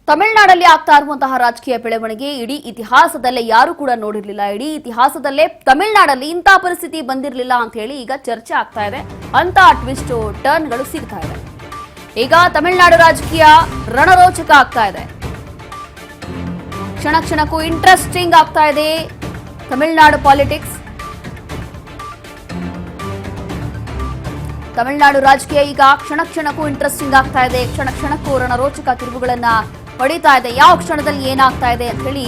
ತಮಿಳುನಾಡಲ್ಲಿ ಆಗ್ತಾ ಇರುವಂತಹ ರಾಜಕೀಯ ಬೆಳವಣಿಗೆ ಇಡೀ ಇತಿಹಾಸದಲ್ಲೇ ಯಾರು ಕೂಡ ನೋಡಿರಲಿಲ್ಲ. ಇಡೀ ಇತಿಹಾಸದಲ್ಲೇ ತಮಿಳುನಾಡಲ್ಲಿ ಇಂಥ ಪರಿಸ್ಥಿತಿ ಬಂದಿರಲಿಲ್ಲ ಅಂತ ಹೇಳಿ ಈಗ ಚರ್ಚೆ ಆಗ್ತಾ ಇದೆ. ಅಂತ ಟ್ವಿಸ್ಟ್ ಟರ್ನ್ಗಳು ಸಿಗ್ತಾ ಇದೆ. ಈಗ ತಮಿಳುನಾಡು ರಾಜಕೀಯ ರಣರೋಚಕ ಆಗ್ತಾ ಇದೆ. ಕ್ಷಣ ಕ್ಷಣಕ್ಕೂ ಇಂಟ್ರೆಸ್ಟಿಂಗ್ ಆಗ್ತಾ ಇದೆ ತಮಿಳುನಾಡು ಪಾಲಿಟಿಕ್ಸ್. ತಮಿಳುನಾಡು ರಾಜಕೀಯ ಈಗ ಕ್ಷಣ ಕ್ಷಣಕ್ಕೂ ಇಂಟ್ರೆಸ್ಟಿಂಗ್ ಆಗ್ತಾ ಇದೆ. ಕ್ಷಣ ಕ್ಷಣಕ್ಕೂ ರಣರೋಚಕ ತಿರುವುಗಳನ್ನ ಪಡಿತಾ ಇದೆ. ಯಾವ ಕ್ಷಣದಲ್ಲಿ ಏನಾಗ್ತಾ ಇದೆ ಅಂತ ಹೇಳಿ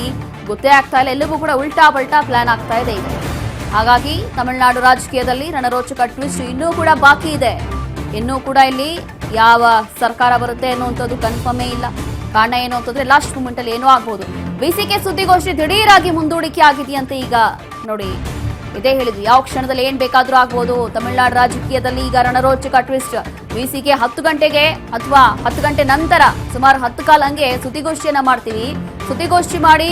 ಗೊತ್ತೇ ಆಗ್ತಾ ಇಲ್ಲ. ಎಲ್ಲವೂ ಕೂಡ ಉಲ್ಟಾ ಪಲ್ಟಾ ಪ್ಲಾನ್ ಆಗ್ತಾ ಇದೆ ಈಗ. ಹಾಗಾಗಿ ತಮಿಳುನಾಡು ರಾಜಕೀಯದಲ್ಲಿ ರಣರೋಚಕ ಟ್ವಿಸ್ಟ್ ಇನ್ನೂ ಕೂಡ ಬಾಕಿ ಇದೆ. ಇನ್ನೂ ಕೂಡ ಇಲ್ಲಿ ಯಾವ ಸರ್ಕಾರ ಬರುತ್ತೆ ಅನ್ನುವಂಥದ್ದು ಕನ್ಫರ್ಮೇ ಇಲ್ಲ. ಕಾರಣ ಏನು ಅಂತಂದ್ರೆ ಲಾಸ್ಟ್ ಮೂಮೆಂಟ್ ಅಲ್ಲಿ ಏನೂ ಆಗ್ಬಹುದು. ವಿಸಿಕೆ ಸುದ್ದಿಗೋಷ್ಠಿ ದಿಢೀರಾಗಿ ಮುಂದೂಡಿಕೆ ಆಗಿದೆಯಂತೆ. ಈಗ ನೋಡಿ, ಇದೇ ಹೇಳಿದ್ರು, ಯಾವ ಕ್ಷಣದಲ್ಲಿ ಏನ್ ಬೇಕಾದ್ರೂ ಆಗ್ಬೋದು. ತಮಿಳುನಾಡು ರಾಜಕೀಯದಲ್ಲಿ ಈಗ ರಣರೋಚಕ ಟ್ವಿಸ್ಟ್. ವಿಸಿಕೆ 10 ಗಂಟೆಗೆ ಅಥವಾ 10 ಗಂಟೆ ನಂತರ ಸುಮಾರು 10 ಕಾಲ ಹಂಗೆ ಸುದ್ದಿಗೋಷ್ಠಿಯನ್ನ ಮಾಡ್ತೀವಿ. ಸುದ್ದಿಗೋಷ್ಠಿ ಮಾಡಿ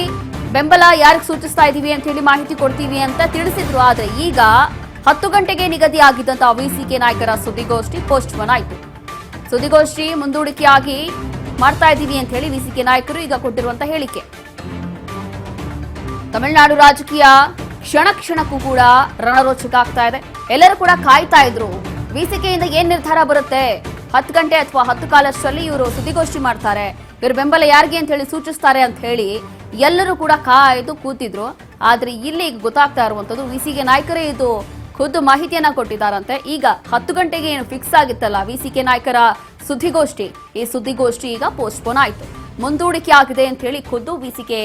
ಬೆಂಬಲ ಯಾರಿಗೆ ಸೂಚಿಸ್ತಾ ಇದೀವಿ ಅಂತ ಹೇಳಿ ಮಾಹಿತಿ ಕೊಡ್ತೀವಿ ಅಂತ ತಿಳಿಸಿದ್ರು. ಆದ್ರೆ ಈಗ 10 ಗಂಟೆಗೆ ನಿಗದಿ ಆಗಿದ್ದಂತಹ ವಿಸಿಕೆ ನಾಯಕರ ಸುದ್ದಿಗೋಷ್ಠಿ ಪೋಸ್ಟ್ಪೋನ್ ಆಯಿತು. ಸುದ್ದಿಗೋಷ್ಠಿ ಮುಂದೂಡಿಕೆಯಾಗಿ ಮಾಡ್ತಾ ಇದೀವಿ ಅಂತ ಹೇಳಿ ವಿಸಿಕೆ ನಾಯಕರು ಈಗ ಕೊಟ್ಟಿರುವಂತಹ ಹೇಳಿಕೆ. ತಮಿಳುನಾಡು ರಾಜಕೀಯ ಕ್ಷಣ ಕ್ಷಣಕ್ಕೂ ಕೂಡ ರಣರೋಚಕ ಆಗ್ತಾ ಇದೆ. ಎಲ್ಲರೂ ಕೂಡ ಕಾಯ್ತಾ ಇದ್ರು, ವಿಸಿಕೆಯಿಂದ ಏನ್ ನಿರ್ಧಾರ ಬರುತ್ತೆ, 10 ಗಂಟೆ ಅಥವಾ 10 ಕಾಲಷ್ಟರಲ್ಲಿ ಇವರು ಸುದ್ದಿಗೋಷ್ಠಿ ಮಾಡ್ತಾರೆ, ಇವ್ರ ಬೆಂಬಲ ಯಾರಿಗೆ ಅಂತ ಹೇಳಿ ಸೂಚಿಸ್ತಾರೆ ಅಂತ ಹೇಳಿ ಎಲ್ಲರೂ ಕೂಡ ಕಾಯ್ದು ಕೂತಿದ್ರು. ಆದ್ರೆ ಇಲ್ಲಿ ಗೊತ್ತಾಗ್ತಾ ಇರುವಂತದ್ದು, ವಿಸಿಕೆ ನಾಯಕರೇ ಇದು ಖುದ್ದು ಮಾಹಿತಿಯನ್ನ ಕೊಟ್ಟಿದ್ದಾರಂತೆ. ಈಗ 10 ಗಂಟೆಗೆ ಏನು ಫಿಕ್ಸ್ ಆಗಿತ್ತಲ್ಲ ವಿಸಿಕೆ ನಾಯಕರ ಸುದ್ದಿಗೋಷ್ಠಿ, ಈ ಸುದ್ದಿಗೋಷ್ಠಿ ಈಗ ಪೋಸ್ಟ್ಪೋನ್ ಆಯಿತು, ಮುಂದೂಡಿಕೆ ಆಗಿದೆ ಅಂತ ಹೇಳಿ ಖುದ್ದು ವಿಸಿಕೆ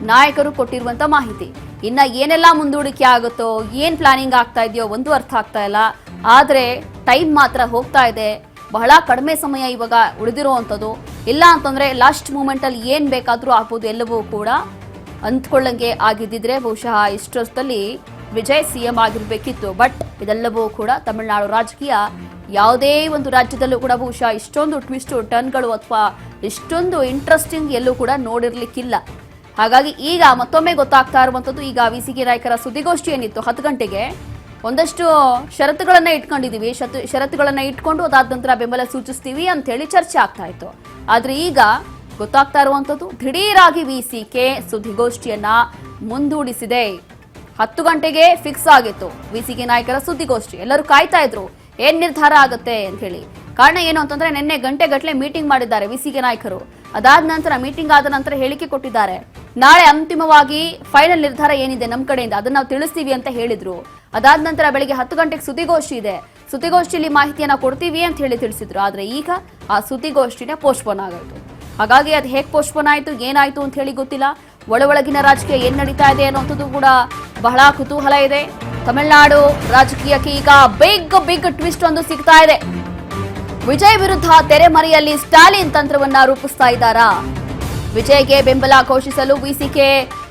ನಾಯಕರು ಕೊಟ್ಟಿರುವಂತ ಮಾಹಿತಿ. ಇನ್ನ ಏನೆಲ್ಲ ಮುಂದೂಡಿಕೆ ಆಗುತ್ತೋ, ಏನ್ ಪ್ಲಾನಿಂಗ್ ಆಗ್ತಾ ಇದೆಯೋ ಒಂದು ಅರ್ಥ ಆಗ್ತಾ ಇಲ್ಲ. ಆದ್ರೆ ಟೈಮ್ ಮಾತ್ರ ಹೋಗ್ತಾ ಇದೆ. ಬಹಳ ಕಡಿಮೆ ಸಮಯ ಇವಾಗ ಉಳಿದಿರುವಂಥದ್ದು. ಇಲ್ಲ ಅಂತಂದ್ರೆ ಲಾಸ್ಟ್ ಮೂಮೆಂಟ್ ಅಲ್ಲಿ ಏನ್ ಬೇಕಾದ್ರೂ ಆಗ್ಬೋದು. ಎಲ್ಲವೂ ಕೂಡ ಅಂದ್ಕೊಳ್ಳಂಗೆ ಆಗಿದ್ದಿದ್ರೆ ಬಹುಶಃ ಇಷ್ಟೊತ್ತಲ್ಲಿ ವಿಜಯ್ ಸಿಎಂ ಆಗಿರ್ಬೇಕಿತ್ತು. ಬಟ್ ಇದೆಲ್ಲವೂ ಕೂಡ ತಮಿಳುನಾಡು ರಾಜಕೀಯ ಯಾವುದೇ ಒಂದು ರಾಜ್ಯದಲ್ಲೂ ಕೂಡ ಬಹುಶಃ ಇಷ್ಟೊಂದು ಟ್ವಿಸ್ಟ್ ಟರ್ನ್ಗಳು ಅಥವಾ ಇಷ್ಟೊಂದು ಇಂಟ್ರೆಸ್ಟಿಂಗ್ ಎಲ್ಲೂ ಕೂಡ ನೋಡಿರ್ಲಿಕ್ಕಿಲ್ಲ. ಹಾಗಾಗಿ ಈಗ ಮತ್ತೊಮ್ಮೆ ಗೊತ್ತಾಗ್ತಾ ಇರುವಂತದ್ದು, ಈಗ ವಿಸಿಕೆ ನಾಯಕರ ಸುದ್ದಿಗೋಷ್ಠಿ ಏನಿತ್ತು 10 ಗಂಟೆಗೆ ಒಂದಷ್ಟು ಷರತ್ತುಗಳನ್ನ ಇಟ್ಕೊಂಡಿದೀವಿ, ಷರತ್ತುಗಳನ್ನ ಇಟ್ಕೊಂಡು ಅದಾದ ನಂತರ ಬೆಂಬಲ ಸೂಚಿಸ್ತೀವಿ ಅಂತ ಹೇಳಿ ಚರ್ಚೆ ಆಗ್ತಾ ಇತ್ತು. ಆದ್ರೆ ಈಗ ಗೊತ್ತಾಗ್ತಾ ಇರುವಂತದ್ದು, ದಿಢೀರಾಗಿ ವಿಸಿಕೆ ಸುದ್ದಿಗೋಷ್ಠಿಯನ್ನ ಮುಂದೂಡಿಸಿದೆ. 10 ಗಂಟೆಗೆ ಫಿಕ್ಸ್ ಆಗಿತ್ತು ವಿಸಿಕೆ ನಾಯಕರ ಸುದ್ದಿಗೋಷ್ಠಿ. ಎಲ್ಲರೂ ಕಾಯ್ತಾ ಇದ್ರು ಏನ್ ನಿರ್ಧಾರ ಆಗುತ್ತೆ ಅಂತ ಹೇಳಿ. ಕಾರಣ ಏನು ಅಂತಂದ್ರೆ, ನಿನ್ನೆ ಗಂಟೆಗಟ್ಟಲೆ ಮೀಟಿಂಗ್ ಮಾಡಿದ್ದಾರೆ ವಿಸಿಕೆ ನಾಯಕರು. ಅದಾದ ನಂತರ ಮೀಟಿಂಗ್ ಆದ ನಂತರ ಹೇಳಿಕೆ ಕೊಟ್ಟಿದ್ದಾರೆ. ನಾಳೆ ಅಂತಿಮವಾಗಿ ಫೈನಲ್ ನಿರ್ಧಾರ ಏನಿದೆ ನಮ್ಮ ಕಡೆಯಿಂದ ಅದನ್ನ ನಾವು ತಿಳಿಸ್ತೀವಿ ಅಂತ ಹೇಳಿದ್ರು. ಅದಾದ ನಂತರ ಬೆಳಿಗ್ಗೆ 10 ಗಂಟೆಗೆ ಸುದ್ದಿಗೋಷ್ಠಿ ಇದೆ, ಸುದ್ದಿಗೋಷ್ಠಿಯಲ್ಲಿ ಮಾಹಿತಿಯನ್ನ ಕೊಡ್ತೀವಿ ಅಂತ ಹೇಳಿ ತಿಳಿಸಿದ್ರು. ಆದ್ರೆ ಈಗ ಆ ಸುದ್ದಿಗೋಷ್ಠಿನೇ ಪೋಸ್ಟ್ಪೋನ್ ಆಗೋಯ್ತು. ಹಾಗಾಗಿ ಅದು ಹೇಗೆ ಪೋಸ್ಟ್ಪೋನ್ ಆಯ್ತು, ಏನಾಯ್ತು ಅಂತ ಹೇಳಿ ಗೊತ್ತಿಲ್ಲ. ಒಳಗಿನ ರಾಜಕೀಯ ಏನ್ ನಡೀತಾ ಇದೆ ಅನ್ನೋಂಥದ್ದು ಕೂಡ ಬಹಳ ಕುತೂಹಲ ಇದೆ. ತಮಿಳುನಾಡು ರಾಜಕೀಯಕ್ಕೆ ಈಗ ಬಿಗ್ ಟ್ವಿಸ್ಟ್ ಒಂದು ಸಿಗ್ತಾ ಇದೆ. ವಿಜಯ್ ವಿರುದ್ಧ ತೆರೆಮರೆಯಲ್ಲಿ ಸ್ಟಾಲಿನ್ ತಂತ್ರವನ್ನ ರೂಪಿಸ್ತಾ ಇದ್ದಾರಾ? ವಿಜಯ್ಗೆ ಬೆಂಬಲ ಘೋಷಿಸಲು ವಿಸಿಕೆ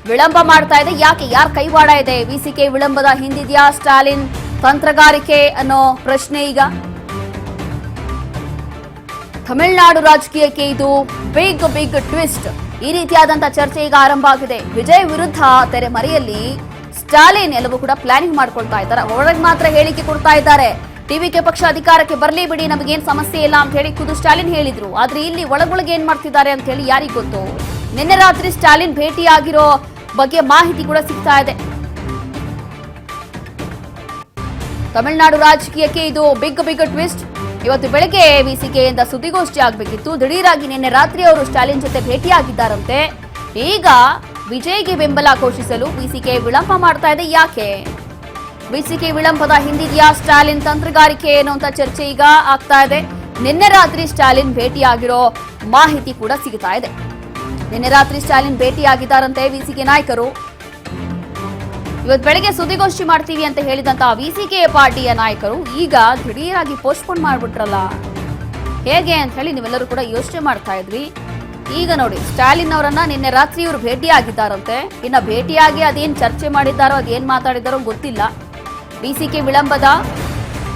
ವಿಳಂಬ ಮಾಡ್ತಾ ಇದೆ. ಯಾಕೆ, ಯಾರ ಕೈವಾಡ ಇದೆ? ವಿಸಿಕೆ ವಿಳಂಬದ ಹಿಂದಿದೆಯಾ ಸ್ಟಾಲಿನ್ ತಂತ್ರಗಾರಿಕೆ ಅನ್ನೋ ಪ್ರಶ್ನೆ ಈಗ. ತಮಿಳುನಾಡು ರಾಜಕೀಯಕ್ಕೆ ಇದು ಬಿಗ್ ಟ್ವಿಸ್ಟ್. ಈ ರೀತಿಯಾದಂತಹ ಚರ್ಚೆ ಈಗ ಆರಂಭ ಆಗಿದೆ. ವಿಜಯ್ ವಿರುದ್ಧ ತೆರೆಮರೆಯಲ್ಲಿ ಸ್ಟಾಲಿನ್ ಎಲ್ಲವೂ ಕೂಡ ಪ್ಲಾನಿಂಗ್ ಮಾಡ್ಕೊಳ್ತಾ ಇದ್ದಾರೆ. ಹೊರಗೆ ಮಾತ್ರ ಹೇಳಿಕೆ ಕೊಡ್ತಾ ಇದ್ದಾರೆ, ಟಿವಿಕೆ ಪಕ್ಷ ಅಧಿಕಾರಕ್ಕೆ ಬರ್ಲಿ ಬಿಡಿ, ನಮಗೇನ್ ಸಮಸ್ಯೆ ಇಲ್ಲ ಅಂತ ಹೇಳಿ ಖುದ್ದು ಸ್ಟಾಲಿನ್ ಹೇಳಿದ್ರು. ಆದ್ರೆ ಇಲ್ಲಿ ಒಳಗೊಳಗೆ ಏನ್ ಮಾಡ್ತಿದ್ದಾರೆ ಅಂತ ಹೇಳಿ ಯಾರಿಗ್ ಗೊತ್ತು. ನಿನ್ನೆ ರಾತ್ರಿ ಸ್ಟಾಲಿನ್ ಭೇಟಿಯಾಗಿರೋ ಬಗ್ಗೆ ಮಾಹಿತಿ ಕೂಡ ಸಿಗ್ತಾ ಇದೆ. ತಮಿಳುನಾಡು ರಾಜಕೀಯಕ್ಕೆ ಇದು ಬಿಗ್ ಟ್ವಿಸ್ಟ್. ಇವತ್ತು ಬೆಳಗ್ಗೆ ವಿಸಿಕೆಯಿಂದ ಸುದ್ದಿಗೋಷ್ಠಿ ಆಗ್ಬೇಕಿತ್ತು. ದಿಢೀರಾಗಿ ನಿನ್ನೆ ರಾತ್ರಿ ಅವರು ಸ್ಟಾಲಿನ್ ಜೊತೆ ಭೇಟಿಯಾಗಿದ್ದಾರಂತೆ. ಈಗ ವಿಜಯ್ಗೆ ಬೆಂಬಲ ಘೋಷಿಸಲು ವಿಸಿಕೆ ವಿಳಂಬ ಮಾಡ್ತಾ ಇದೆ. ಯಾಕೆ? ವಿಸಿಕೆ ವಿಳಂಬದ ಹಿಂದಿದೆಯಾ ಸ್ಟಾಲಿನ್ ತಂತ್ರಗಾರಿಕೆ ಏನು ಅಂತ ಚರ್ಚೆ ಈಗ ಆಗ್ತಾ ಇದೆ. ನಿನ್ನೆ ರಾತ್ರಿ ಸ್ಟಾಲಿನ್ ಭೇಟಿಯಾಗಿರೋ ಮಾಹಿತಿ ಕೂಡ ಸಿಗ್ತಾ ಇದೆ. ನಿನ್ನೆ ರಾತ್ರಿ ಸ್ಟಾಲಿನ್ ಭೇಟಿಯಾಗಿದ್ದಾರಂತೆ ವಿಸಿಕೆ ನಾಯಕರು. ಇವತ್ತು ಬೆಳಗ್ಗೆ ಸುದ್ದಿಗೋಷ್ಠಿ ಮಾಡ್ತೀವಿ ಅಂತ ಹೇಳಿದಂತಹ ವಿಸಿಕೆ ಪಾರ್ಟಿಯ ನಾಯಕರು ಈಗ ದಿಢೀರಾಗಿ ಪೋಸ್ಟ್ಪೋನ್ ಮಾಡ್ಬಿಟ್ರಲ್ಲ, ಹೇಗೆ ಅಂತ ಹೇಳಿ ನೀವೆಲ್ಲರೂ ಕೂಡ ಯೋಚನೆ ಮಾಡ್ತಾ ಇದ್ವಿ. ಈಗ ನೋಡಿ, ಸ್ಟಾಲಿನ್ ಅವರನ್ನ ನಿನ್ನೆ ರಾತ್ರಿ ಇವರು ಭೇಟಿಯಾಗಿದ್ದಾರಂತೆ. ಇನ್ನ ಭೇಟಿಯಾಗಿ ಅದೇನ್ ಚರ್ಚೆ ಮಾಡಿದ್ದಾರೋ, ಅದೇನ್ ಮಾತಾಡಿದಾರೋ ಗೊತ್ತಿಲ್ಲ. ವಿಸಿಕೆ ವಿಳಂಬದ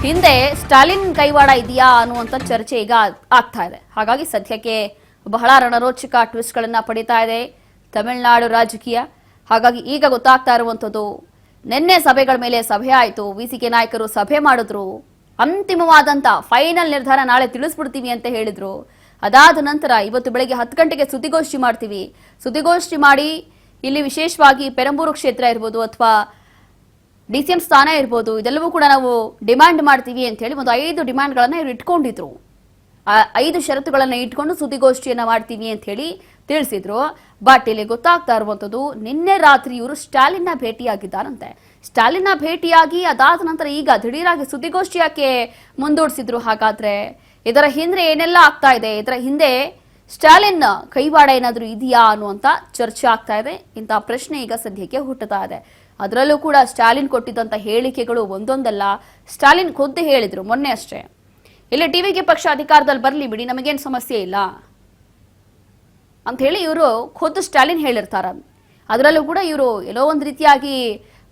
ಹಿಂದೆ ಸ್ಟಾಲಿನ್ ಕೈವಾಡ ಇದೆಯಾ ಅನ್ನುವಂಥ ಚರ್ಚೆ ಈಗ ಆಗ್ತಾ ಇದೆ. ಹಾಗಾಗಿ ಸದ್ಯಕ್ಕೆ ಬಹಳ ರಣರೋಚಕ ಟ್ವಿಸ್ಟ್ ಗಳನ್ನ ಪಡಿತಾ ಇದೆ ತಮಿಳುನಾಡು ರಾಜಕೀಯ. ಹಾಗಾಗಿ ಈಗ ಗೊತ್ತಾಗ್ತಾ ಇರುವಂಥದ್ದು, ನಿನ್ನೆ ಸಭೆಗಳ ಮೇಲೆ ಸಭೆ ಆಯಿತು, ವಿಸಿಕೆ ನಾಯಕರು ಸಭೆ ಮಾಡಿದ್ರು, ಅಂತಿಮವಾದಂತ ಫೈನಲ್ ನಿರ್ಧಾರ ನಾಳೆ ತಿಳಿಸ್ಬಿಡ್ತೀವಿ ಅಂತ ಹೇಳಿದ್ರು. ಅದಾದ ನಂತರ ಇವತ್ತು ಬೆಳಗ್ಗೆ 10 ಗಂಟೆಗೆ ಸುದ್ದಿಗೋಷ್ಠಿ ಮಾಡ್ತೀವಿ. ಸುದ್ದಿಗೋಷ್ಠಿ ಮಾಡಿ ಇಲ್ಲಿ ವಿಶೇಷವಾಗಿ ಪೆರಂಬೂರು ಕ್ಷೇತ್ರ ಇರ್ಬೋದು ಅಥವಾ ಡಿಸಿಎಂ ಸ್ಥಾನ ಇರ್ಬೋದು, ಇದೆಲ್ಲವೂ ಕೂಡ ನಾವು ಡಿಮ್ಯಾಂಡ್ ಮಾಡ್ತೀವಿ ಅಂತ ಹೇಳಿ ಒಂದು 5 ಡಿಮ್ಯಾಂಡ್ಗಳನ್ನ ಇವರು ಇಟ್ಕೊಂಡಿದ್ರು. ಆ 5 ಷರತ್ತುಗಳನ್ನ ಇಟ್ಕೊಂಡು ಸುದ್ದಿಗೋಷ್ಠಿಯನ್ನ ಮಾಡ್ತೀವಿ ಅಂತ ಹೇಳಿ ತಿಳಿಸಿದ್ರು. ಬಟ್ ಇಲ್ಲಿ ಗೊತ್ತಾಗ್ತಾ ಇರುವಂತದ್ದು, ನಿನ್ನೆ ರಾತ್ರಿ ಇವರು ಸ್ಟಾಲಿನ್ನ ಭೇಟಿಯಾಗಿದ್ದಾರಂತೆ. ಸ್ಟಾಲಿನ್ನ ಭೇಟಿಯಾಗಿ ಅದಾದ ನಂತರ ಈಗ ದಿಢೀರಾಗಿ ಸುದ್ದಿಗೋಷ್ಠಿ ಯಾಕೆ ಮುಂದೂಡಿಸಿದ್ರು? ಹಾಗಾದ್ರೆ ಇದರ ಹಿಂದೆ ಏನೆಲ್ಲ ಆಗ್ತಾ ಇದೆ? ಇದರ ಹಿಂದೆ ಸ್ಟಾಲಿನ್ ಕೈವಾಡ ಏನಾದರೂ ಇದೆಯಾ ಅನ್ನುವಂತ ಚರ್ಚೆ ಆಗ್ತಾ ಇದೆ. ಇಂತಹ ಪ್ರಶ್ನೆ ಈಗ ಸದ್ಯಕ್ಕೆ ಹುಟ್ಟುತ್ತಾ ಇದೆ. ಅದರಲ್ಲೂ ಕೂಡ ಸ್ಟಾಲಿನ್ ಕೊಟ್ಟಿದ್ದಂತ ಹೇಳಿಕೆಗಳು ಒಂದೊಂದಲ್ಲ. ಸ್ಟಾಲಿನ್ ಖುದ್ದು ಹೇಳಿದ್ರು ಮೊನ್ನೆ ಅಷ್ಟೇ, ಇಲ್ಲಿ ಟಿವಿಗೆ ಪಕ್ಷ ಅಧಿಕಾರದಲ್ಲಿ ಬರಲಿ ಬಿಡಿ, ನಮಗೇನು ಸಮಸ್ಯೆ ಇಲ್ಲ ಅಂತ ಹೇಳಿ ಇವರು ಖುದ್ದು ಸ್ಟಾಲಿನ್ ಹೇಳಿರ್ತಾರ. ಅದರಲ್ಲೂ ಕೂಡ ಇವರು ಎಲ್ಲೋ ಒಂದು ರೀತಿಯಾಗಿ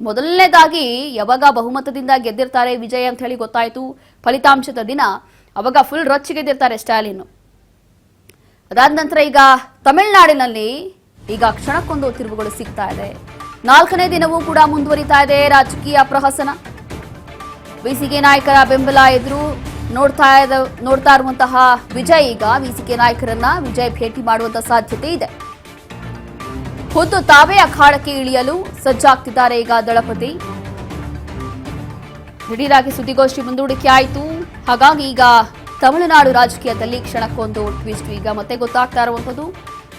ಮೊದಲನೇದಾಗಿ ಯಾವಾಗ ಬಹುಮತದಿಂದ ಗೆದ್ದಿರ್ತಾರೆ ವಿಜಯ್ ಅಂತ ಹೇಳಿ ಗೊತ್ತಾಯ್ತು ಫಲಿತಾಂಶದ ದಿನ, ಅವಾಗ ಫುಲ್ ರೊಚ್ಚಿಗೆದ್ದಿರ್ತಾರೆ ಸ್ಟಾಲಿನ್. ಅದಾದ ನಂತರ ಈಗ ತಮಿಳುನಾಡಿನಲ್ಲಿ ಈಗ ಕ್ಷಣಕ್ಕೊಂದು ತಿರುವುಗಳು ಸಿಗ್ತಾ ಇದೆ. 4ನೇ ದಿನವೂ ಕೂಡ ಮುಂದುವರಿತಾ ಇದೆ ರಾಜಕೀಯ ಪ್ರಹಸನ. ವಿಸಿಕೆ ನಾಯಕರ ಬೆಂಬಲ ಎದುರು ನೋಡ್ತಾ ಇರುವಂತಹ ವಿಜಯ್ ಈಗ ವಿಸಿಕೆ ನಾಯಕರನ್ನ ವಿಜಯ್ ಭೇಟಿ ಮಾಡುವಂತ ಸಾಧ್ಯತೆ ಇದೆ. ಖುದ್ದು ತಾವೇ ಅಖಾಡಕ್ಕೆ ಇಳಿಯಲು ಸಜ್ಜಾಗ್ತಿದ್ದಾರೆ ಈಗ ದಳಪತಿ. ದಿಢೀರಾಗಿ ಸುದ್ದಿಗೋಷ್ಠಿ ಮುಂದೂಡಿಕೆ ಆಯಿತು. ಹಾಗಾಗಿ ಈಗ ತಮಿಳುನಾಡು ರಾಜಕೀಯದಲ್ಲಿ ಕ್ಷಣಕ್ಕೊಂದು ಟ್ವಿಸ್ಟ್ ಈಗ ಮತ್ತೆ ಗೊತ್ತಾಗ್ತಾ ಇರುವಂತದ್ದು.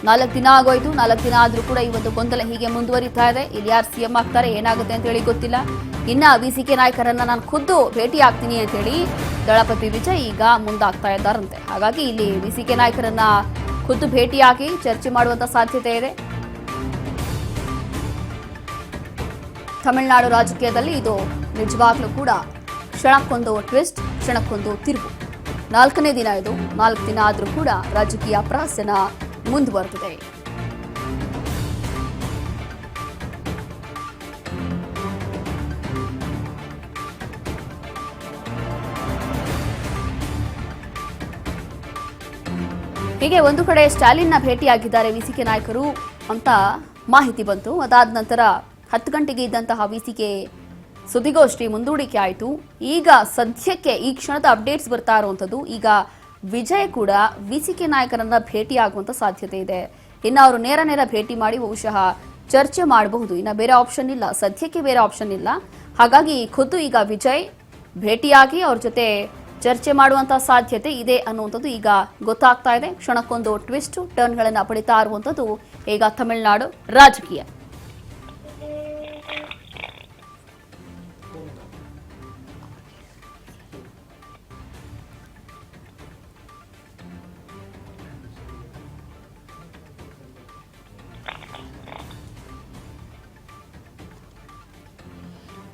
4 ದಿನ ಆಗೋಯ್ತು. 4 ದಿನ ಆದ್ರೂ ಕೂಡ ಈ ಒಂದು ಗೊಂದಲ ಹೀಗೆ ಮುಂದುವರಿತಾ ಇದೆ. ಇಲ್ಲಿ ಯಾರು ಸಿಎಂ ಆಗ್ತಾರೆ, ಏನಾಗುತ್ತೆ ಅಂತ ಹೇಳಿ ಗೊತ್ತಿಲ್ಲ. ಇನ್ನ ವಿಸಿಕೆ ನಾಯಕರನ್ನ ನಾನು ಖುದ್ದು ಭೇಟಿ ಆಗ್ತೀನಿ ಅಂತ ಹೇಳಿ ದಳಪತಿ ವಿಜಯ್ ಈಗ ಮುಂದಾಗ್ತಾ ಇದ್ದಾರಂತೆ. ಹಾಗಾಗಿ ಇಲ್ಲಿ ವಿಸಿಕೆ ನಾಯಕರನ್ನ ಖುದ್ದು ಭೇಟಿಯಾಗಿ ಚರ್ಚೆ ಮಾಡುವಂತ ಸಾಧ್ಯತೆ ಇದೆ. ತಮಿಳುನಾಡು ರಾಜಕೀಯದಲ್ಲಿ ಇದು ನಿಜವಾಗ್ಲೂ ಕೂಡ ಕ್ಷಣಕ್ಕೊಂದು ಟ್ವಿಸ್ಟ್, ಕ್ಷಣಕ್ಕೊಂದು ತಿರುವು. 4ನೇ ದಿನ ಇದು. 4 ದಿನ ಆದ್ರೂ ಕೂಡ ರಾಜಕೀಯ ಪ್ರಹಸನ ಮುಂದುವರೆದಿದೆ. ಹೀಗೆ ಒಂದು ಕಡೆ ಸ್ಟಾಲಿನ್ನ ಭೇಟಿಯಾಗಿದ್ದಾರೆ ವಿಸಿಕೆ ನಾಯಕರು ಅಂತ ಮಾಹಿತಿ ಬಂತು. ಅದಾದ ನಂತರ 10 ಗಂಟೆಗೆ ಇದ್ದಂತಹ ವಿಸಿಕೆ ಸುದ್ದಿಗೋಷ್ಠಿ ಮುಂದೂಡಿಕೆ ಆಯಿತು. ಈಗ ಸದ್ಯಕ್ಕೆ ಈ ಕ್ಷಣದ ಅಪ್ಡೇಟ್ಸ್ ಬರ್ತಾ ಇರುವಂಥದ್ದು, ಈಗ ವಿಜಯ್ ಕೂಡ ವಿಸಿಕೆ ನಾಯಕರನ್ನ ಭೇಟಿ ಆಗುವಂತ ಸಾಧ್ಯತೆ ಇದೆ. ಇನ್ನು ಅವರು ನೇರ ಭೇಟಿ ಮಾಡಿ ಬಹುಶಃ ಚರ್ಚೆ ಮಾಡಬಹುದು. ಇನ್ನು ಬೇರೆ ಆಪ್ಷನ್ ಇಲ್ಲ, ಸದ್ಯಕ್ಕೆ ಬೇರೆ ಆಪ್ಷನ್ ಇಲ್ಲ. ಹಾಗಾಗಿ ಖುದ್ದು ಈಗ ವಿಜಯ್ ಭೇಟಿಯಾಗಿ ಅವ್ರ ಜೊತೆ ಚರ್ಚೆ ಮಾಡುವಂತ ಸಾಧ್ಯತೆ ಇದೆ ಅನ್ನುವಂಥದ್ದು ಈಗ ಗೊತ್ತಾಗ್ತಾ ಇದೆ. ಕ್ಷಣಕ್ಕೊಂದು ಟ್ವಿಸ್ಟ್ ಟರ್ನ್ಗಳನ್ನ ಪಡಿತಾ ಇರುವಂಥದ್ದು ಈಗ ತಮಿಳುನಾಡು ರಾಜಕೀಯ.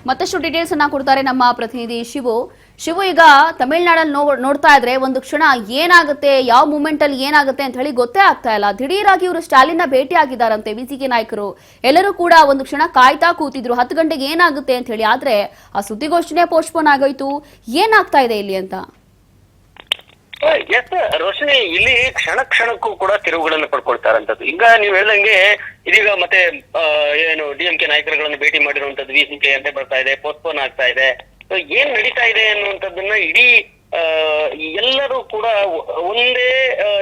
ಮತ್ತಷ್ಟು ಡೀಟೇಲ್ಸ್ ಅನ್ನ ಕೊಡ್ತಾರೆ ನಮ್ಮ ಪ್ರತಿನಿಧಿ ಶಿವು. ಈಗ ತಮಿಳುನಾಡಲ್ಲಿ ನೋಡ್ತಾ ಇದ್ರೆ ಒಂದು ಕ್ಷಣ ಏನಾಗುತ್ತೆ, ಯಾವ ಮೂಮೆಂಟ್ ಅಲ್ಲಿ ಏನಾಗುತ್ತೆ ಅಂತ ಹೇಳಿ ಗೊತ್ತೇ ಆಗ್ತಾ ಇಲ್ಲ. ದಿಢೀರಾಗಿ ಇವರು ಸ್ಟಾಲಿನ್ನ ಭೇಟಿ ಆಗಿದ್ದಾರಂತೆ ವಿಸಿಕೆ ನಾಯಕರು. ಎಲ್ಲರೂ ಕೂಡ ಒಂದು ಕ್ಷಣ ಕಾಯ್ತಾ ಕೂತಿದ್ರು 10 ಗಂಟೆಗೆ ಏನಾಗುತ್ತೆ ಅಂತ ಹೇಳಿ. ಆದ್ರೆ ಆ ಸುದ್ದಿಗೋಷ್ಠಿನೇ ಪೋಸ್ಟ್ಪೋನ್ ಆಗೋಯ್ತು. ಏನಾಗ್ತಾ ಇದೆ ಇಲ್ಲಿ ಅಂತ? ಎಸ್ ರೋಶಿನಿ, ಇಲ್ಲಿ ಕ್ಷಣಕ್ಕೂ ಕೂಡ ತಿರುವುಗಳನ್ನು ಪಡ್ಕೊಳ್ತಾರಂತದ್ದು. ಈಗ ನೀವು ಹೇಳ್ದಂಗೆ ಇದೀಗ ಮತ್ತೆ ಏನು ಡಿಎಂಕೆ ನಾಯಕರುಗಳನ್ನು ಭೇಟಿ ಮಾಡಿರುವಂತದ್ದು ವಿಸಿಕೆ ಅಂತ ಬರ್ತಾ ಇದೆ, ಪೋಸ್ಟ್ಪೋನ್ ಆಗ್ತಾ ಇದೆ. ಏನ್ ನಡೀತಾ ಇದೆ ಅನ್ನುವಂಥದ್ದನ್ನ ಇಡೀ ಎಲ್ಲರೂ ಕೂಡ ಒಂದೇ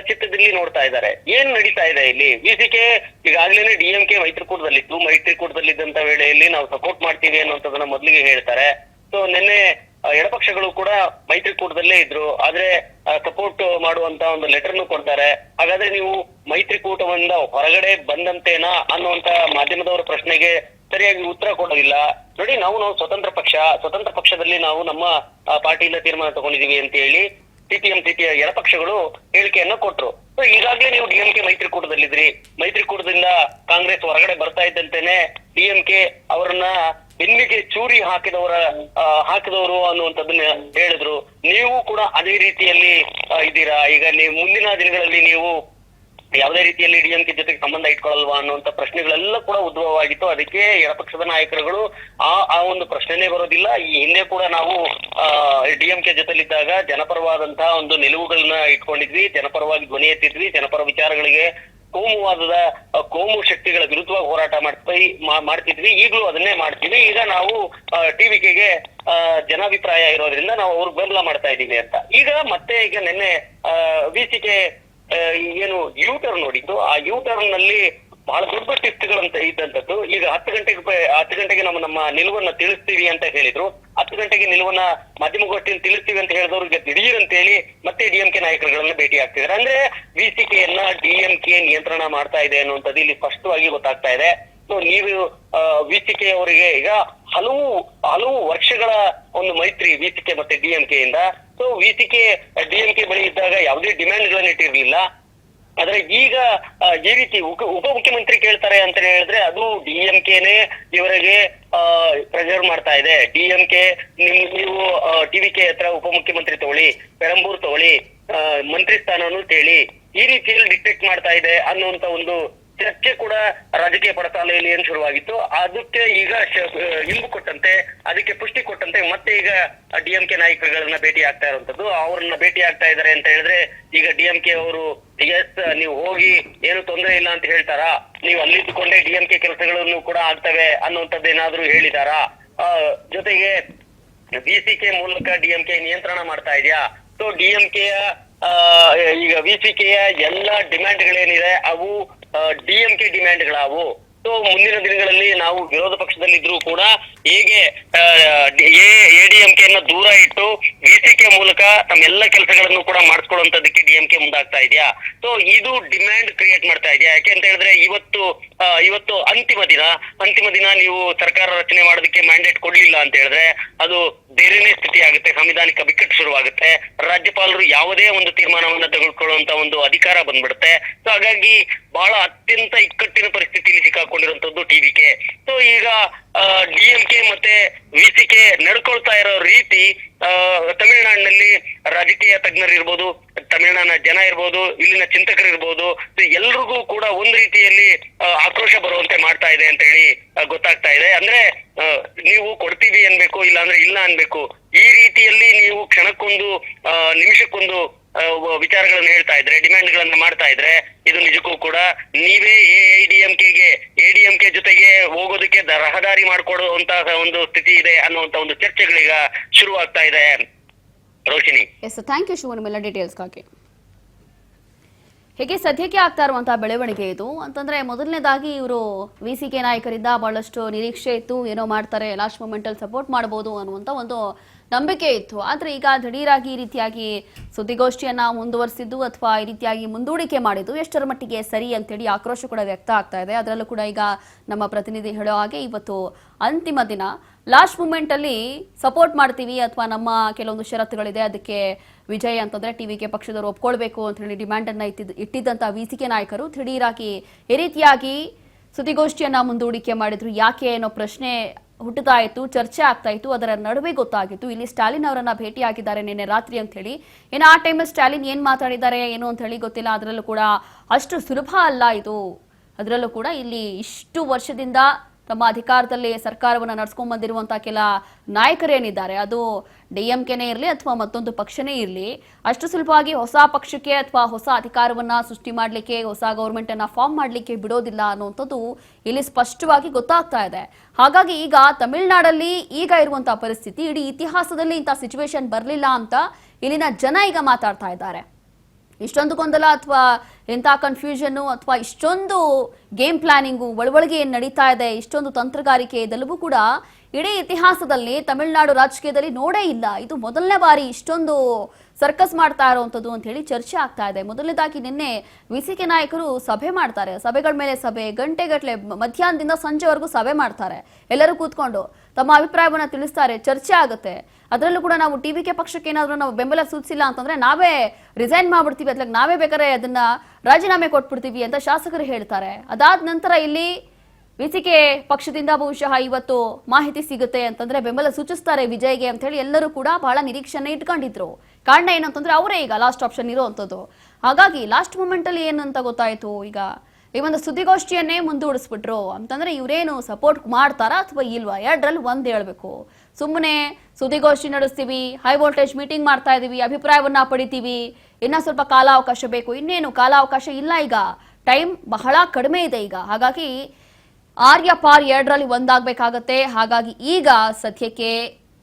ಚಿತ್ತದಲ್ಲಿ ನೋಡ್ತಾ ಇದ್ದಾರೆ. ಏನ್ ನಡೀತಾ ಇದೆ ಇಲ್ಲಿ? ವಿಸಿಕೆ ಈಗಾಗ್ಲೇನೆ ಡಿಎಂಕೆ ಮೈತ್ರಿಕೂಟದಲ್ಲಿದ್ದಂತ ವೇಳೆಯಲ್ಲಿ ನಾವು ಸಪೋರ್ಟ್ ಮಾಡ್ತೀವಿ ಅನ್ನುವಂಥದ್ದನ್ನ ಮೊದಲಿಗೆ ಹೇಳ್ತಾರೆ. ಸೊ ನಿನ್ನೆ ಎಡಪಕ್ಷಗಳು ಕೂಡ ಮೈತ್ರಿಕೂಟದಲ್ಲೇ ಇದ್ರು, ಆದ್ರೆ ಸಪೋರ್ಟ್ ಮಾಡುವಂತ ಒಂದು ಲೆಟರ್ನು ಕೊಡ್ತಾರೆ. ಹಾಗಾದ್ರೆ ನೀವು ಮೈತ್ರಿಕೂಟದಿಂದ ಹೊರಗಡೆ ಬಂದಂತೇನಾ ಅನ್ನುವಂತ ಮಾಧ್ಯಮದವರ ಪ್ರಶ್ನೆಗೆ ಸರಿಯಾಗಿ ಉತ್ತರ ಕೊಡೋದಿಲ್ಲ. ನೋಡಿ, ನಾವು ಸ್ವತಂತ್ರ ಪಕ್ಷದಲ್ಲಿ ನಾವು ನಮ್ಮ ಪಾರ್ಟಿಯಿಂದ ತೀರ್ಮಾನ ತಗೊಂಡಿದೀವಿ ಅಂತ ಹೇಳಿ ಸಿಪಿಎಂ ಎಡಪಕ್ಷಗಳು ಹೇಳಿಕೆಯನ್ನ ಕೊಟ್ರು. ಸೊ ಈಗಾಗ್ಲೇ ನೀವು ಡಿಎಂಕೆ ಮೈತ್ರಿಕೂಟದಲ್ಲಿದ್ರಿ, ಮೈತ್ರಿಕೂಟದಿಂದ ಕಾಂಗ್ರೆಸ್ ಹೊರಗಡೆ ಬರ್ತಾ ಇದ್ದಂತೆನೆ ಡಿಎಂಕೆ ಅವರನ್ನ ಬೆನ್ನಿಗೆ ಚೂರಿ ಹಾಕಿದವರು ಅನ್ನುವಂಥದ್ದನ್ನ ಹೇಳಿದ್ರು. ನೀವು ಕೂಡ ಅದೇ ರೀತಿಯಲ್ಲಿ ಇದ್ದೀರಾ. ಈಗ ನೀವು ಮುಂದಿನ ದಿನಗಳಲ್ಲಿ ನೀವು ಯಾವುದೇ ರೀತಿಯಲ್ಲಿ ಡಿಎಂಕೆ ಜೊತೆಗೆ ಸಂಬಂಧ ಇಟ್ಕೊಳ್ಳಲ್ವಾ ಅನ್ನುವಂತ ಪ್ರಶ್ನೆಗಳೆಲ್ಲ ಕೂಡ ಉದ್ಭವವಾಗಿತ್ತು. ಅದಕ್ಕೆ ಎಡಪಕ್ಷದ ನಾಯಕರುಗಳು ಆ ಒಂದು ಪ್ರಶ್ನೆನೇ ಬರೋದಿಲ್ಲ. ಈ ಹಿಂದೆ ಕೂಡ ನಾವು ಡಿಎಂಕೆ ಜೊತೆಲಿದ್ದಾಗ ಜನಪರವಾದಂತಹ ಒಂದು ನಿಲುವುಗಳನ್ನ ಇಟ್ಕೊಂಡಿದ್ವಿ, ಜನಪರವಾಗಿ ಧ್ವನಿ ಎತ್ತಿದ್ವಿ, ಜನಪರ ವಿಚಾರಗಳಿಗೆ ಕೋಮು ಶಕ್ತಿಗಳ ವಿರುದ್ಧವಾಗಿ ಹೋರಾಟ ಮಾಡ್ತಿದ್ವಿ. ಈಗಲೂ ಅದನ್ನೇ ಮಾಡ್ತೀವಿ. ಈಗ ನಾವು ಟಿವಿಕೆಗೆ ಜನಾಭಿಪ್ರಾಯ ಇರೋದ್ರಿಂದ ನಾವು ಅವ್ರಿಗೆ ಬೆಂಬಲ ಮಾಡ್ತಾ ಇದ್ದೀವಿ ಅಂತ. ಈಗ ನಿನ್ನೆ ವಿಸಿಕೆ ಏನು ಯೂ ಟರ್ನ್ ನೋಡಿದ್ದು, ಆ ಯೂ ಟರ್ನ್ ನಲ್ಲಿ ಬಹಳ ದೊಡ್ಡ ಟಿಸ್ಟ್ಗಳಂತ ಇದ್ದಂಥದ್ದು. ಈಗ 10 ಗಂಟೆಗೆ ನಮ್ಮ ನಿಲುವನ್ನ ತಿಳಿಸ್ತೀವಿ ಅಂತ ಹೇಳಿದ್ರು. 10 ಗಂಟೆಗೆ ನಿಲುವನ್ನ ಮಾಧ್ಯಮಗೋಷ್ಠಿಯಲ್ಲಿ ತಿಳಿಸ್ತೀವಿ ಅಂತ ಹೇಳಿದವ್ರಿಗೆ ದಿಢೀರ್ ಅಂತ ಹೇಳಿ ಮತ್ತೆ ಡಿಎಂಕೆ ನಾಯಕರುಗಳನ್ನ ಭೇಟಿ ಆಗ್ತಿದ್ದಾರೆ. ಅಂದ್ರೆ ವಿಸಿಕೆಯನ್ನ ಡಿಎಂಕೆ ನಿಯಂತ್ರಣ ಮಾಡ್ತಾ ಇದೆ ಅನ್ನುವಂಥದ್ದು ಇಲ್ಲಿ ಸ್ಪಷ್ಟವಾಗಿ ಗೊತ್ತಾಗ್ತಾ ಇದೆ. ಸೊ ನೀವು ವಿಸಿಕೆ ಅವರಿಗೆ ಈಗ ಹಲವು ವರ್ಷಗಳ ಒಂದು ಮೈತ್ರಿ ವಿಸಿಕೆ ಮತ್ತೆ ಡಿಎಂಕೆ ಇಂದ. ಸೊ ವಿಸಿಕೆ ಡಿಎಂಕೆ ಬಳಿ ಇದ್ದಾಗ ಯಾವುದೇ ಡಿಮ್ಯಾಂಡ್ಗಳನ್ನ ಇಟ್ಟಿರ್ಲಿಲ್ಲ. ಆದ್ರೆ ಈಗ ಈ ರೀತಿ ಉಪಮುಖ್ಯಮಂತ್ರಿ ಕೇಳ್ತಾರೆ ಅಂತ ಹೇಳಿದ್ರೆ ಅದು ಡಿಎಂಕೆನೆ ಇವರಿಗೆ ಪ್ರೆಷರ್ ಮಾಡ್ತಾ ಇದೆ. ಡಿಎಂಕೆ ನೀವು ಟಿವಿಕೆ ಹತ್ರ ಉಪಮುಖ್ಯಮಂತ್ರಿ ತಗೊಳ್ಳಿ, ಪೆರಂಬೂರ್ ತಗೊಳ್ಳಿ, ಮಂತ್ರಿ ಸ್ಥಾನವನ್ನು ತೇಳಿ, ಈ ರೀತಿಯಲ್ಲಿ ಡಿಕ್ಟೇಟ್ ಮಾಡ್ತಾ ಇದೆ ಅನ್ನುವಂತ ಒಂದು ಚರ್ಚೆ ಕೂಡ ರಾಜಕೀಯ ಪಡಸಾಲೆಯಲ್ಲಿ ಏನ್ ಶುರುವಾಗಿತ್ತು. ಅದಕ್ಕೆ ಈಗ ಇಂಬು ಕೊಟ್ಟಂತೆ, ಅದಕ್ಕೆ ಪುಷ್ಟಿ ಕೊಟ್ಟಂತೆ ಮತ್ತೆ ಈಗ ಡಿಎಂಕೆ ನಾಯಕರುಗಳನ್ನ ಭೇಟಿ ಆಗ್ತಾ ಇರುವಂತದ್ದು. ಅವ್ರನ್ನ ಭೇಟಿ ಆಗ್ತಾ ಇದಾರೆ ಅಂತ ಹೇಳಿದ್ರೆ ಈಗ ಡಿಎಂಕೆ ಅವರು ಎಸ್ ನೀವು ಹೋಗಿ ಏನು ತೊಂದರೆ ಇಲ್ಲ ಅಂತ ಹೇಳ್ತಾರಾ, ನೀವು ಅಲ್ಲಿದ್ದುಕೊಂಡೇ ಡಿಎಂಕೆ ಕೆಲಸಗಳನ್ನು ಕೂಡ ಆಗ್ತವೆ ಅನ್ನುವಂಥದ್ದು ಏನಾದ್ರು ಹೇಳಿದಾರಾ? ಜೊತೆಗೆ ವಿಸಿಕೆ ಮೂಲಕ ಡಿಎಂಕೆ ನಿಯಂತ್ರಣ ಮಾಡ್ತಾ ಇದೆಯಾ? ಸೊ ಡಿಎಂಕೆಯ ಈಗ ವಿಸಿಕೆಯ ಎಲ್ಲ ಡಿಮ್ಯಾಂಡ್ಗಳೇನಿದೆ ಅವು ಡಿಎಂಕೆ ಡಿಮ್ಯಾಂಡ್ಗಳಾವು. ಸೊ ಮುಂದಿನ ದಿನಗಳಲ್ಲಿ ನಾವು ವಿರೋಧ ಪಕ್ಷದಲ್ಲಿದ್ರೂ ಕೂಡ ಹೇಗೆ ಎಡಿಎಂಕೆಯನ್ನ ದೂರ ಇಟ್ಟು ವಿಸಿಕೆ ಮೂಲಕ ತಮ್ಮೆಲ್ಲ ಕೆಲಸಗಳನ್ನು ಕೂಡ ಮಾಡಿಸ್ಕೊಳ್ಳುವಂತದಕ್ಕೆ ಡಿಎಂಕೆ ಮುಂದಾಗ್ತಾ ಇದೆಯಾ? ಸೊ ಇದು ಡಿಮ್ಯಾಂಡ್ ಕ್ರಿಯೇಟ್ ಮಾಡ್ತಾ ಇದೆಯಾ? ಯಾಕೆ ಅಂತ ಹೇಳಿದ್ರೆ ಇವತ್ತು ಅಂತಿಮ ದಿನ ನೀವು ಸರ್ಕಾರ ರಚನೆ ಮಾಡೋದಕ್ಕೆ ಮ್ಯಾಂಡೇಟ್ ಕೊಡ್ಲಿಲ್ಲ ಅಂತ ಹೇಳಿದ್ರೆ ಅದು ಬೇರೆನೇ ಸ್ಥಿತಿ ಆಗುತ್ತೆ, ಸಾಂವಿಧಾನಿಕ ಬಿಕ್ಕಟ್ಟು ಶುರುವಾಗುತ್ತೆ, ರಾಜ್ಯಪಾಲರು ಯಾವುದೇ ಒಂದು ತೀರ್ಮಾನವನ್ನ ತೆಗೆದುಕೊಳ್ಳುವಂತ ಒಂದು ಅಧಿಕಾರ ಬಂದ್ಬಿಡುತ್ತೆ. ಸೊ ಹಾಗಾಗಿ ಬಹಳ ಅತ್ಯಂತ ಇಕ್ಕಟ್ಟಿನ ಪರಿಸ್ಥಿತಿಯಲ್ಲಿ ಸಿಕ್ಕಾಕೊಂಡಿರುವಂತದ್ದು ಟಿವಿಕೆ. ಸೊ ಈಗ ಡಿಎಂಕೆ ಮತ್ತೆ ವಿಸಿಕೆ ನಡ್ಕೊಳ್ತಾ ಇರೋ ರೀತಿ ತಮಿಳುನಾಡಿನಲ್ಲಿ ರಾಜಕೀಯ ತಜ್ಞರಿರ್ಬೋದು, ತಮಿಳುನಾಡಿನ ಜನ ಇರ್ಬೋದು, ಇಲ್ಲಿನ ಚಿಂತಕರಿರ್ಬೋದು, ಎಲ್ರಿಗೂ ಕೂಡ ಒಂದ್ ರೀತಿಯಲ್ಲಿ ಆಕ್ರೋಶ ಬರುವಂತೆ ಮಾಡ್ತಾ ಇದೆ ಅಂತ ಹೇಳಿ ಗೊತ್ತಾಗ್ತಾ ಇದೆ. ಅಂದ್ರೆ ನೀವು ಕೊಡ್ತೀವಿ ಅನ್ಬೇಕು, ಇಲ್ಲ ಅಂದ್ರೆ ಇಲ್ಲ ಅನ್ಬೇಕು, ಈ ರೀತಿಯಲ್ಲಿ ನೀವು ಕ್ಷಣಕ್ಕೊಂದು ನಿಮಿಷಕ್ಕೊಂದು ವಿಚಾರಗಳನ್ನು ಹೇಳ್ತಾ ಇದ್ರೆ, ಡಿಮ್ಯಾಂಡ್ಗಳನ್ನ ಮಾಡ್ತಾ ಇದ್ರೆ ಇದು ನಿಜಕ್ಕೂ ಕೂಡ ನೀವೇ ಎಡಿಎಂಕೆ ಜೊತೆಗೆ ಹೋಗೋದಕ್ಕೆ ರಹದಾರಿ ಮಾಡ್ಕೊಡುವಂತಹ ಒಂದು ಸ್ಥಿತಿ ಇದೆ ಅನ್ನುವಂತ ಒಂದು ಚರ್ಚೆಗಳೀಗ ಶುರುವಾಗ್ತಾ ಇದೆ. ರೋಶಿನಿ, ಎಸ್, ಥ್ಯಾಂಕ್ ಯು ಶಿವನ್ ಎಲ್ಲ ಡೀಟೇಲ್ಸ್ಗಾಗಿ. ಹೇಗೆ ಸದ್ಯಕ್ಕೆ ಆಗ್ತಾ ಇರುವಂತಹ ಬೆಳವಣಿಗೆ ಇದು ಅಂತಂದ್ರೆ, ಮೊದಲನೇದಾಗಿ ಇವರು ವಿಸಿಕೆ ನಾಯಕರಿಂದ ಬಹಳಷ್ಟು ನಿರೀಕ್ಷೆ ಇತ್ತು, ಏನೋ ಮಾಡ್ತಾರೆ, ಲಾಸ್ಟ್ ಮೂಮೆಂಟ್ ಅಲ್ಲಿ ಸಪೋರ್ಟ್ ಮಾಡಬಹುದು ಅನ್ನುವಂತ ಒಂದು ನಂಬಿಕೆ ಇತ್ತು. ಆದ್ರೆ ಈಗ ದಿಢೀರಾಗಿ ಈ ರೀತಿಯಾಗಿ ಸುದ್ದಿಗೋಷ್ಠಿಯನ್ನ ಮುಂದುವರಿಸಿದ್ದು ಅಥವಾ ಈ ರೀತಿಯಾಗಿ ಮುಂದೂಡಿಕೆ ಮಾಡಿದ್ದು ಎಷ್ಟರ ಮಟ್ಟಿಗೆ ಸರಿ ಅಂತೇಳಿ ಆಕ್ರೋಶ ಕೂಡ ವ್ಯಕ್ತ ಆಗ್ತಾ ಇದೆ. ಅದರಲ್ಲೂ ಕೂಡ ಈಗ ನಮ್ಮ ಪ್ರತಿನಿಧಿ ಹೇಳೋ ಹಾಗೆ ಇವತ್ತು ಅಂತಿಮ ದಿನ, ಲಾಸ್ಟ್ ಮೂಮೆಂಟ್ ಅಲ್ಲಿ ಸಪೋರ್ಟ್ ಮಾಡ್ತೀವಿ ಅಥವಾ ನಮ್ಮ ಕೆಲವೊಂದು ಷರತ್ತುಗಳಿದೆ ಅದಕ್ಕೆ ವಿಜಯ್ ಅಂತಂದ್ರೆ ಟಿವಿಕೆ ಪಕ್ಷದವರು ಒಪ್ಕೊಳ್ಬೇಕು ಅಂತ ಹೇಳಿ ಡಿಮ್ಯಾಂಡ್ ಅನ್ನ ಇಟ್ಟಿದ್ದಂತ ವಿಸಿಕೆ ನಾಯಕರು ದಿಢೀರಾಗಿ ಈ ರೀತಿಯಾಗಿ ಸುದ್ದಿಗೋಷ್ಠಿಯನ್ನ ಮುಂದೂಡಿಕೆ ಮಾಡಿದ್ರು. ಯಾಕೆ ಅನ್ನೋ ಪ್ರಶ್ನೆ ಹುಟ್ಟುತ್ತಾ ಇತ್ತು, ಚರ್ಚೆ ಆಗ್ತಾ ಇತ್ತು. ಅದರ ನಡುವೆ ಗೊತ್ತಾಗಿತ್ತು ಇಲ್ಲಿ ಸ್ಟಾಲಿನ್ ಅವರನ್ನ ಭೇಟಿಯಾಗಿದ್ದಾರೆ ನಿನ್ನೆ ರಾತ್ರಿ ಅಂತ ಹೇಳಿ. ಇನ್ನು ಆ ಟೈಮಲ್ಲಿ ಸ್ಟಾಲಿನ್ ಏನ್ ಮಾತಾಡಿದ್ದಾರೆ ಏನು ಅಂತ ಹೇಳಿ ಗೊತ್ತಿಲ್ಲ. ಅದರಲ್ಲೂ ಕೂಡ ಅಷ್ಟು ಸುಲಭ ಅಲ್ಲ ಇದು. ಅದರಲ್ಲೂ ಕೂಡ ಇಲ್ಲಿ ಇಷ್ಟು ವರ್ಷದಿಂದ ತಮ್ಮ ಅಧಿಕಾರದಲ್ಲಿ ಸರ್ಕಾರವನ್ನು ನಡೆಸ್ಕೊಂಡ್ ಬಂದಿರುವಂತಹ ಕೆಲ ನಾಯಕರೇನಿದ್ದಾರೆ, ಅದು ಡಿಎಂಕೆನೇ ಇರಲಿ ಅಥವಾ ಮತ್ತೊಂದು ಪಕ್ಷನೇ ಇರಲಿ, ಅಷ್ಟು ಸುಲಭವಾಗಿ ಹೊಸ ಪಕ್ಷಕ್ಕೆ ಅಥವಾ ಹೊಸ ಅಧಿಕಾರವನ್ನ ಸೃಷ್ಟಿ ಮಾಡಲಿಕ್ಕೆ, ಹೊಸ ಗೌರ್ಮೆಂಟ್ ಅನ್ನ ಫಾರ್ಮ್ ಮಾಡಲಿಕ್ಕೆ ಬಿಡೋದಿಲ್ಲ ಅನ್ನುವಂಥದ್ದು ಇಲ್ಲಿ ಸ್ಪಷ್ಟವಾಗಿ ಗೊತ್ತಾಗ್ತಾ ಇದೆ. ಹಾಗಾಗಿ ಈಗ ತಮಿಳುನಾಡಲ್ಲಿ ಈಗ ಇರುವಂತಹ ಪರಿಸ್ಥಿತಿ, ಇಡೀ ಇತಿಹಾಸದಲ್ಲಿ ಇಂಥ ಸಿಚುವೇಶನ್ ಬರಲಿಲ್ಲ ಅಂತ ಇಲ್ಲಿನ ಜನ ಈಗ ಮಾತಾಡ್ತಾ ಇದ್ದಾರೆ. ಇಷ್ಟೊಂದು ಗೊಂದಲ ಅಥವಾ ಎಂಥ ಕನ್ಫ್ಯೂಷನ್ನು ಅಥವಾ ಇಷ್ಟೊಂದು ಗೇಮ್ ಪ್ಲಾನಿಂಗು ಒಳಗೆ ಏನು ನಡೀತಾ ಇದೆ, ಇಷ್ಟೊಂದು ತಂತ್ರಗಾರಿಕೆ ಇದೆಲ್ಲವೂ ಕೂಡ ಇಡೀ ಇತಿಹಾಸದಲ್ಲಿ ತಮಿಳುನಾಡು ರಾಜಕೀಯದಲ್ಲಿ ನೋಡೇ ಇಲ್ಲ. ಇದು ಮೊದಲನೇ ಬಾರಿ ಇಷ್ಟೊಂದು ಸರ್ಕಸ್ ಮಾಡ್ತಾ ಇರುವಂಥದ್ದು ಅಂತ ಹೇಳಿ ಚರ್ಚೆ ಆಗ್ತಾ ಇದೆ. ಮೊದಲನೇದಾಗಿ ನಿನ್ನೆ ವಿಸಿಕೆ ನಾಯಕರು ಸಭೆ ಮಾಡ್ತಾರೆ, ಸಭೆಗಳ ಮೇಲೆ ಸಭೆ, ಗಂಟೆಗಟ್ಟಲೆ ಮಧ್ಯಾಹ್ನದಿಂದ ಸಂಜೆವರೆಗೂ ಸಭೆ ಮಾಡ್ತಾರೆ. ಎಲ್ಲರೂ ಕೂತ್ಕೊಂಡು ತಮ್ಮ ಅಭಿಪ್ರಾಯವನ್ನ ತಿಳಿಸ್ತಾರೆ, ಚರ್ಚೆ ಆಗುತ್ತೆ. ಅದರಲ್ಲೂ ಕೂಡ ನಾವು ಟಿವಿಕೆ ಪಕ್ಷಕ್ಕೆ ಏನಾದರೂ ನಾವು ಬೆಂಬಲ ಸೂಚಿಸಿಲ್ಲ ಅಂತಂದ್ರೆ ನಾವೇ ರಿಸೈನ್ ಮಾಡ್ಬಿಡ್ತೀವಿ, ಅಥವಾ ನಾವೇ ಬೇಕಾದ್ರೆ ಅದನ್ನ ರಾಜೀನಾಮೆ ಕೊಟ್ಬಿಡ್ತೀವಿ ಅಂತ ಶಾಸಕರು ಹೇಳ್ತಾರೆ. ಅದಾದ ನಂತರ ಇಲ್ಲಿ ವಿಸಿಕೆ ಪಕ್ಷದಿಂದ ಬಹುಶಃ ಇವತ್ತು ಮಾಹಿತಿ ಸಿಗುತ್ತೆ ಅಂತಂದ್ರೆ ಬೆಂಬಲ ಸೂಚಿಸ್ತಾರೆ ವಿಜಯ್ಗೆ ಅಂತ ಹೇಳಿ ಎಲ್ಲರೂ ಕೂಡ ಬಹಳ ನಿರೀಕ್ಷೆನೆ ಇಟ್ಕೊಂಡಿದ್ರು. ಕಾರಣ ಏನಂತಂದ್ರೆ ಅವರೇ ಈಗ ಲಾಸ್ಟ್ ಆಪ್ಷನ್ ಇರುವಂತದ್ದು. ಹಾಗಾಗಿ ಲಾಸ್ಟ್ ಮೂಮೆಂಟ್ ಅಲ್ಲಿ ಏನಂತ ಗೊತ್ತಾಯ್ತು, ಈಗ ಈ ಒಂದು ಸುದ್ದಿಗೋಷ್ಠಿಯನ್ನೇ ಮುಂದೂಡಿಸ್ಬಿಟ್ರು ಅಂತಂದ್ರೆ ಇವರೇನು ಸಪೋರ್ಟ್ ಮಾಡ್ತಾರಾ ಅಥವಾ ಇಲ್ವಾ, ಎರಡರಲ್ಲಿ ಒಂದ್ ಹೇಳ್ಬೇಕು. ಸುಮ್ಮನೆ ಸುದ್ದಿಗೋಷ್ಠಿ ನಡೆಸ್ತೀವಿ, ಹೈ ವೋಲ್ಟೇಜ್ ಮೀಟಿಂಗ್ ಮಾಡ್ತಾ ಇದೀವಿ, ಅಭಿಪ್ರಾಯವನ್ನ ಪಡಿತೀವಿ, ಇನ್ನ ಸ್ವಲ್ಪ ಕಾಲಾವಕಾಶ ಬೇಕು, ಇನ್ನೇನು ಕಾಲಾವಕಾಶ ಇಲ್ಲ, ಈಗ ಟೈಮ್ ಬಹಳ ಕಡಿಮೆ ಇದೆ ಈಗ. ಹಾಗಾಗಿ ಆರ್ಯ ಪಾರ್ ಎರಡರಲ್ಲಿ ಒಂದಾಗಬೇಕಾಗತ್ತೆ. ಹಾಗಾಗಿ ಈಗ ಸದ್ಯಕ್ಕೆ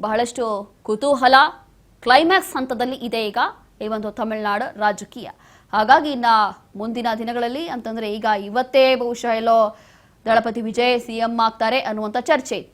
ಬಹಳಷ್ಟು ಕುತೂಹಲ ಕ್ಲೈಮ್ಯಾಕ್ಸ್ ಹಂತದಲ್ಲಿ ಇದೆ ಈಗ ಈ ಒಂದು ತಮಿಳುನಾಡು ರಾಜಕೀಯ. ಹಾಗಾಗಿ ಇನ್ನ ಮುಂದಿನ ದಿನಗಳಲ್ಲಿ ಅಂತಂದ್ರೆ ಈಗ ಇವತ್ತೇ ಬಹುಶಃ ಎಲ್ಲೋ ದಳಪತಿ ವಿಜಯ್ ಸಿಎಂ ಆಗ್ತಾರೆ ಅನ್ನುವಂಥ ಚರ್ಚೆ ಇತ್ತು.